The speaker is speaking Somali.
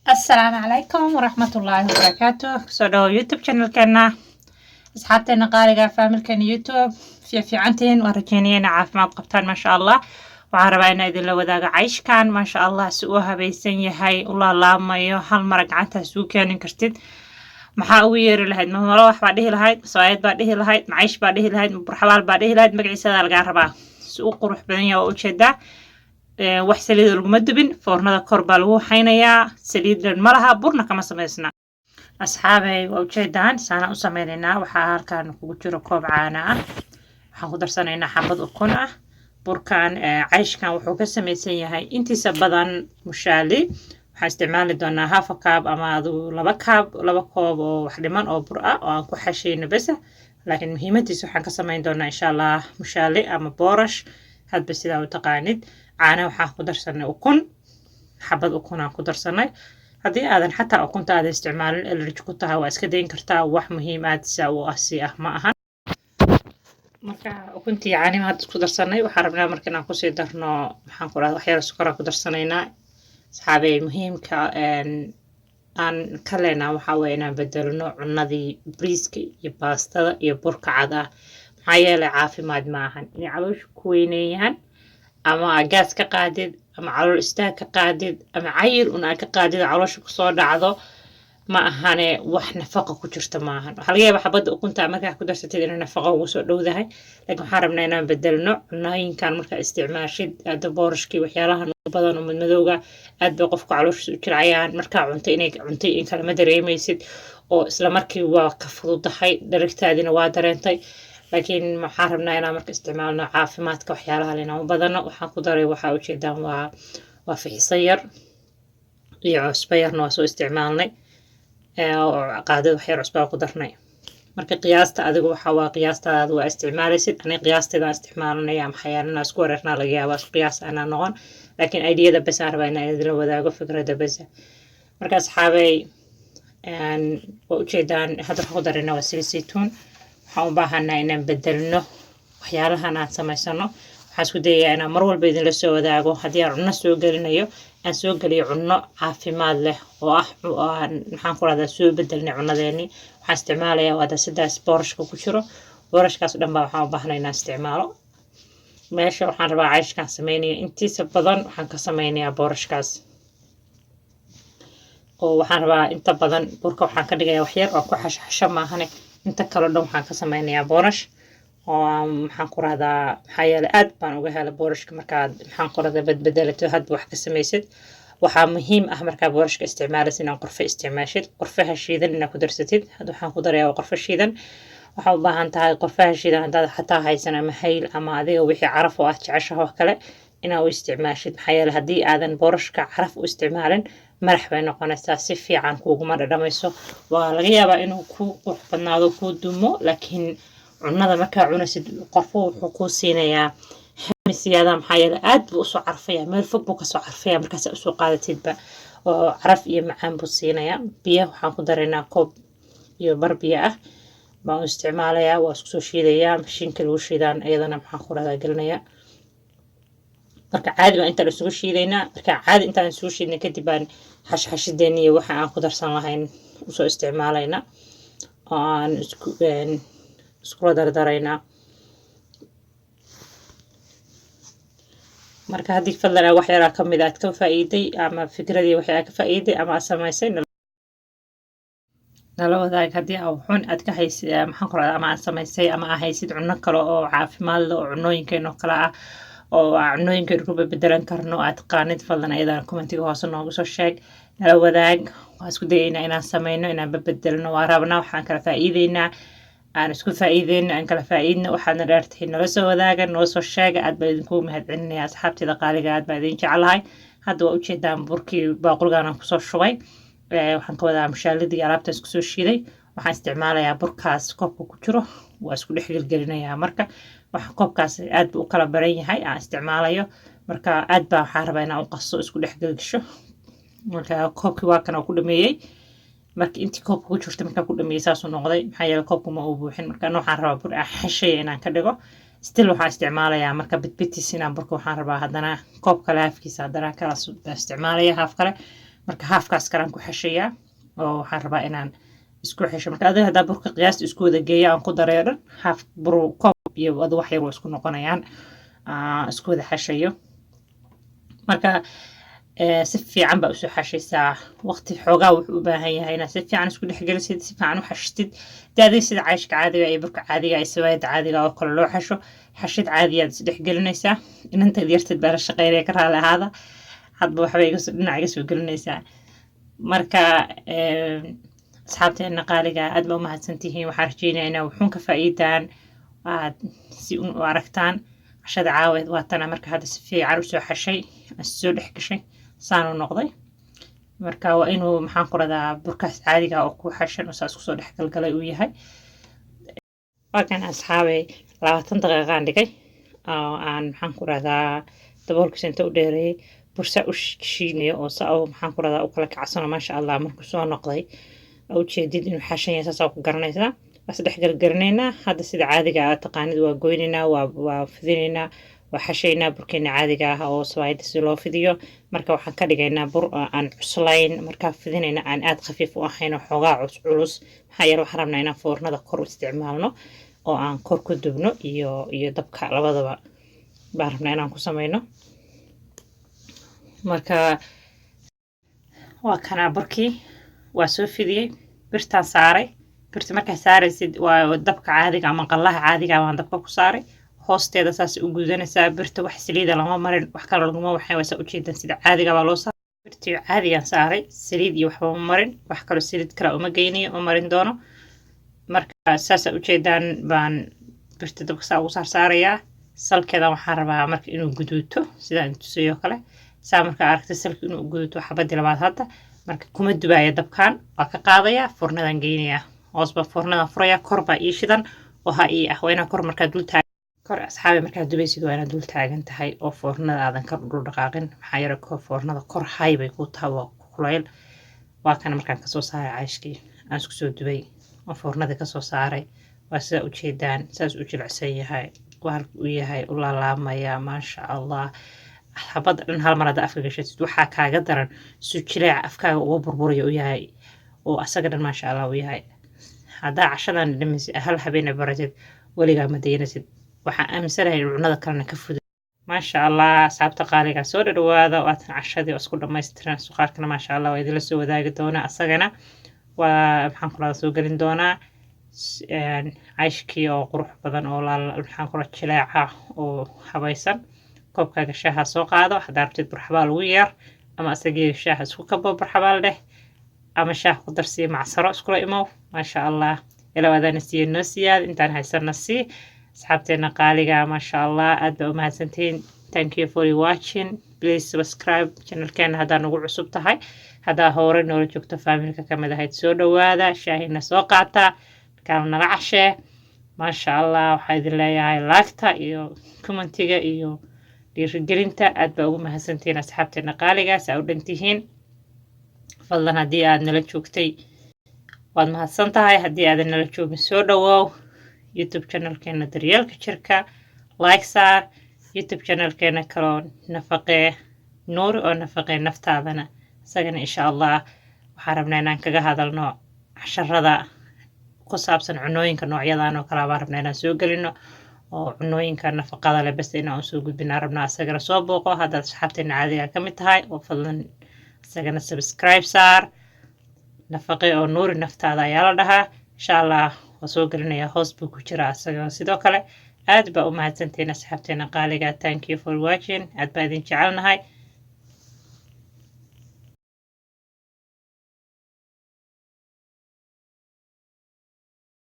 السلام عليكم ورحمة الله وبركاته سودو يوتيوب channel كنا أصحابتنا قارقة فاملكن يوتيوب في عنتين ورجينيين عافماد قبطان ما شاء الله وعربين إذن لو ذاق عيش كان ما شاء الله سووها بيسن يهي الله الله مايو هل مرق عنتها سو كان كرتد محاوير لهيد مروح بعده لهيد سوايد بعده لهيد معيش بعده لهيد برحوال بعده لهيد مقعيسة القاربة سوق قروح بدنيا ووجهدا wax saliid laguma dubin foornada kor baa lagu haynayaa saliidan ma laha burna kama samaysna asxaabay waa ujeedaan saana u sameynaynaa waxaa halkaan kugu jiro koob caana ah waxaan ku darsanaynaa xabad ukun ah burkan cayshkan wuxuu ka samaysan yahay intiisa badan mushaali waxaan isticmaali doonaa half a cup ama laba koob oo wax dhiman oo bur ah oo aan ku xashayno bas laakiin muhiimadiisa waxaan ka samayn doonaa insha Allah mushaali ama boorash hadba sidaa u taqaanid caana waxaan ku darsanay ukun xabad ukun aan ku darsanay haddii aadan xataa ukunta aad isticmaalin allergy ku tahay waa iska dayn kartaa wax muhiim aad saa u ah si ah ma ahan marka ukuntii caani ma isku darsanay waxaan rabnaa marka inaan kusii darno maxaan ku raadaa waxyaalo sokor ku darsanaynaa saxaabay muhiimka aan ka leenahay waxa weeye inaan bedelno cunadii briiska iyo baastada iyo burka cad ah maxaa yeelay caafimaad ma ahan inay caloosha ku weyneeyaan ama gaas ka qaadid ama calool istaag ka qaadid ama cayil una ka qaadid caloosha ku soo dhacdo ma ahane wax nafaqo ku jirta ma ahan waxa laga yaabaa xabada ukunta markaa ku darsatid inay nafaqo ugu soo dhowdahay laakiin waxaan rabnaa inaan bedelno cunooyinkan markaa isticmaashid aada boorashkii waxyaalahan badan oo madmadowga aad bay qofku calooshiisa u jircayaan markaa cuntay in kala ma dareemaysid oo isla markii waa ka fududahay dharagtaadina waa dareentay laakiin waxaan rabnaa inaan marka isticmaalno caafimaadka waxyaalaha inaan u badano waxaan ku daray waxaa ujeedaan waa fixiso yar iyo cusbo yarna waa soo isticmaalnay qaadada wax yar cusbaa ku darnay marka qiyaasta adigu waxa waa qiyaastaada waa isticmaalaysid aniga qiyaasteeda isticmaalanaya maxayaalina isku wareernaa laga yaabaa qiyaas aanaa noqon laakiin ideyada bas aan rabaa inaan idinla wadaago fikradda bas marka asxaabay waa ujeedaan hadda waxaan ku darayna waa saliid saytuun waxaan u baahanaa inaan bedelno waxyaalahan aan samaysano waxaan isku dayayaa inaan mar walba idinla soo wadaago haddii aan cunno soo gelinayo aan soo geliyo cunno caafimaad leh oo ah maxaan ku rahdaa soo bedelnay cunnadeennii waxaan isticmaalayaa waada sidaas boorashka ku jiro boorashkaas dhan baa waxaan u baahnay inaan isticmaalo meesha waxaan rabaa cayshkaan sameynaya intiisa badan waxaan ka sameynayaa boorashkaas oo waxaan rabaa inta badan burka waxaan ka dhigayaa wax yar oo ku xashxasho maahane inta kale dhan waxaan ka sameynayaa boorash oo maxaan ku rahdaa maxaa yeelay aad baan uga helay boorashka markaad maxaan ku rahdaa badbedelato hadba wax ka samaysid waxaa muhiim ah markaa boorashka isticmaalaysid inaan qorfe isticmaashid qorfaha shiidan inaad ku darsatid hadda waxaan ku darayaa qorfe shiidan waxaa u baahan tahay qorfaha shiidan haddaad xataa haysan ama hayl ama adiga wixii caraf oo aad jeceshaha oo kale inaad u isticmaashid maxaa yeelay haddii aadan boorashka caraf u isticmaalin madax bay noqonaysaa si fiican kuuguma dhadhamayso waa laga yaabaa inuu ku qurux badnaado ku dumo laakiin cunada markaa cunaysid qorfo wuxuu kuu siinayaa xamisiyaada maxaa yeelay aad buu usoo carfaya meel fog buu kasoo carfaya markaas usoo qaadatidba oo caraf iyo macaan buu siinayaa biyaha waxaan ku daraynaa koob iyo bar biyo ah baan u isticmaalayaa waa isku soo shiidayaa mashiinka lagu shiidaan iyadana maxaan ku rahdaa gelinayaa marka caadi baan intaan isugu shiidaynaa marka caadi intaan isugu shiidnay kadib baan xashxashideena iyo waxa aan ku darsan lahayn usoo isticmaalaynaa oo aan iskula dardaraynaa marka haddii fadlan wax yaraa ka mid aad ka faa'iiday ama fikradii wax aad ka faa'iiday ama aad samaysay nala wadaag haddii xun aad ka haysid maxaan ku rahdaa ama aad samaysay ama aad haysid cunno kale oo caafimaad leh oo cunooyinkeenoo kale ah oo cunooyinka ruba bedelan karno aad qaanid fadlan ayadana commentiga hoose noogu soo sheeg nala wadaag waan isku dayaynaa inaan sameyno inaan bedelno waa rabnaa waxaan kala faa'iideynaa aan isku faa'iideyno aan kala faa'iidno waxaadna dheertahay nala soo wadaaga noo soo sheega aad baa idinku mahadcelinaya asxaabteeda qaaliga aad baa idin jecelahay hadda waa ujeedaan burkii baaquligaan aan kusoo shubay waxaan ka wadaa mushaaladii alaabta isku soo shiiday waxaan isticmaalayaa burkaas koobka ku jiro waa isku dhex gelgelinayaa marka waxa koobkaas aad buu u kala baran yahay aan isticmaalayo marka aad baa waxaan rabaa inaan u qaso isku dhex gelgasho marka koobkii waa kana ku dhameeyey marka intii koobka ku jirta markaa ku dhameeyey saasuu noqday maxaa yeelay koobku ma uu buuxin marka waxaan rabaa bur xashaya inaan ka dhigo still waxaan isticmaalayaa marka bitbitis inaan burka waxaan rabaa haddana koob kale haafkiisa haddana kala isticmaalaya haaf kale marka haafkaas kalaan ku xashayaa oo waxaan rabaa inaan isku xesho marka adiga haddaa burka qiyaasta isku wada geeya aan ku dareeran haaf bur koob iyo wada wax yar waa isku noqonayaan isku wada xashayo marka si fiican baa usoo xashaysaa waqti xoogaa wuxuu u baahan yahay inaad si fiican isku dhexgelisid si fiican u xashtid daadii sida cayshka caadiga iyo burka caadiga iyo sawaayada caadiga oo kale loo xasho xashid caadiyaad is dhexgelinaysaa inantaad yartid baa la shaqeynaya ka raali ahaada hadba waxbay dhinac iga soo gelinaysaa marka asxaabteena qaaliga aad baa u mahadsantihiin waxaan rajeynayaa inaa wuxuun ka faa'iidaan aad si u aragtaan cashada caaweed waatana marka hadda si fiican usoo xashay soo dhex gashay saanu noqday marka waa inuu maxaan ku radaa burkaas caadiga oo ku xashan oo saas kusoo dhex galgalay uu yahay waa kan asxaabey 20 daqiiqaan dhigay oo aan maxaan ku radaa daboolkiisa inta u dheereeyay bursa u shiinayo oo saa oo maxaan ku radaa u kala kacsano maasha allah markuu soo noqday oo jeedid inuu xashan yahay saas ku garanaysaa bas dhex galgarinaynaa hadda sida caadiga ah taqaanid waa goynaynaa waa fidinaynaa waa xashaynaa burkeena caadiga ah oo sawaayada si loo fidiyo marka waxaan ka dhigaynaa bur aan cuslayn markaa fidinayna aan aad khafiif u ahayn oo xoogaa culus maxaa yeele waxaan rabnaa inaan foornada kor u isticmaalno oo aan kor ku dubno iyo dabka labadaba baan rabnaa inaan ku samayno marka waa kanaa burkii waa soo fidiyey birtaan saaray birta markaa saaraysid waa dabka caadiga ama qallaha caadiga waan dabka ku saaray hoosteeda saas u gudanaysaa birta wax saliida lama marin wax kale laguma waxay waysa u jeedan sida caadiga baa loo saaray birtii caadigan saaray saliid iyo waxba ma marin wax kale saliid kale uma geynayo oo marin doono marka saas u jeedaan baan birta dabka saa ugu saarayaa salkeeda waxaan rabaa marka inuu guduuto sidaan tusayo kale saa marka aragtay salka inuu guduuto xabadii labaad hadda marka kuma dubaaya dabkan waa ka qaadaya foornadan geynaya hoosba foornadan furaya kor baa ii shidan oo ha ii ah waa inaan kor markaa dul taagan kor asxaabi markaa dubaysid waa inaad dul taagan tahay oo foornada aadan ka dhul dhaqaaqin maxaa yeele foornada kor hay bay ku tahay waa kulayl waa kana markaan kasoo saaray cayshkii aan isku soo dubay oo foornada kasoo saaray waa sida u jeedaan saas u jilicsan yahay halka uu yahay u laalaamaya maasha allah xabad dhan hal mar hadda afka gashatid waxaa kaaga daran su jileeca afkaaga uga burburayo u yahay oo asaga dhan maasha allah u yahay haddaa cashadan dhamaysid hal habeen baratid weligaa ma daynasid waxaan aaminsanahay in cunada kalena ka fudo maasha allah asxaabta qaaliga soo dhawaada waatan cashadii oo isku dhammaystiran suqaarkana maasha allah waa idinla soo wadaagi doonaa asagana waa maxaan kula soo gelin doonaa cayshkii oo qurux badan oo maxaan kula jileeca oo habaysan koobkaaga shaaha soo qaado haddaa rabtid burxabaal ugu yar ama asagii shaaha isku kabo burxabaal dheh ama shaah ku darsiiyo macsaro iskula imow maasha allah ilaa waadaana siiye noo siyaad intaan haysana sii asxaabteena qaaliga maasha allah aad baa u mahadsantihiin thank you for watching please subscribe channelkeena haddaa nagu cusub tahay haddaa hore noola joogto faamilka kamid ahayd soo dhawaada shaahina soo qaataa markaa nala cashee maasha allah waxaa idin leeyahay laagta iyo commentiga iyo dhiirigelinta aad baa ugu mahadsantihiin asxaabteena qaaligaas aa u dhantihiin fadlan haddii aad nala joogtay waad mahadsan tahay haddii aadan nala joogin soo dhawoow youtube channelkeena daryeelka jirka like saar youtube channelkeena kaloo nafaqee nuuri oo nafaqee naftaadana isagana insha allah waxaan rabnaa inaan kaga hadalno casharada ku saabsan cunooyinka noocyadan oo kale baan rabnaa inaan soo gelino oo cunooyinka nafaqada leh bas inaan soo gudbinaa rabnaa asagana soo booqo haddaad asxaabteena caadiga ka mid tahay oo fadlan isagana subscribe saar nafaqe oo nuuri naftaada ayaa la dhahaa insha allah waa soo gelinayaa hoos buu ku jiraa asagana sidoo kale aad baa u mahadsantihiin asxaabteena qaaliga thank you for watching aad baa idin jecelnahay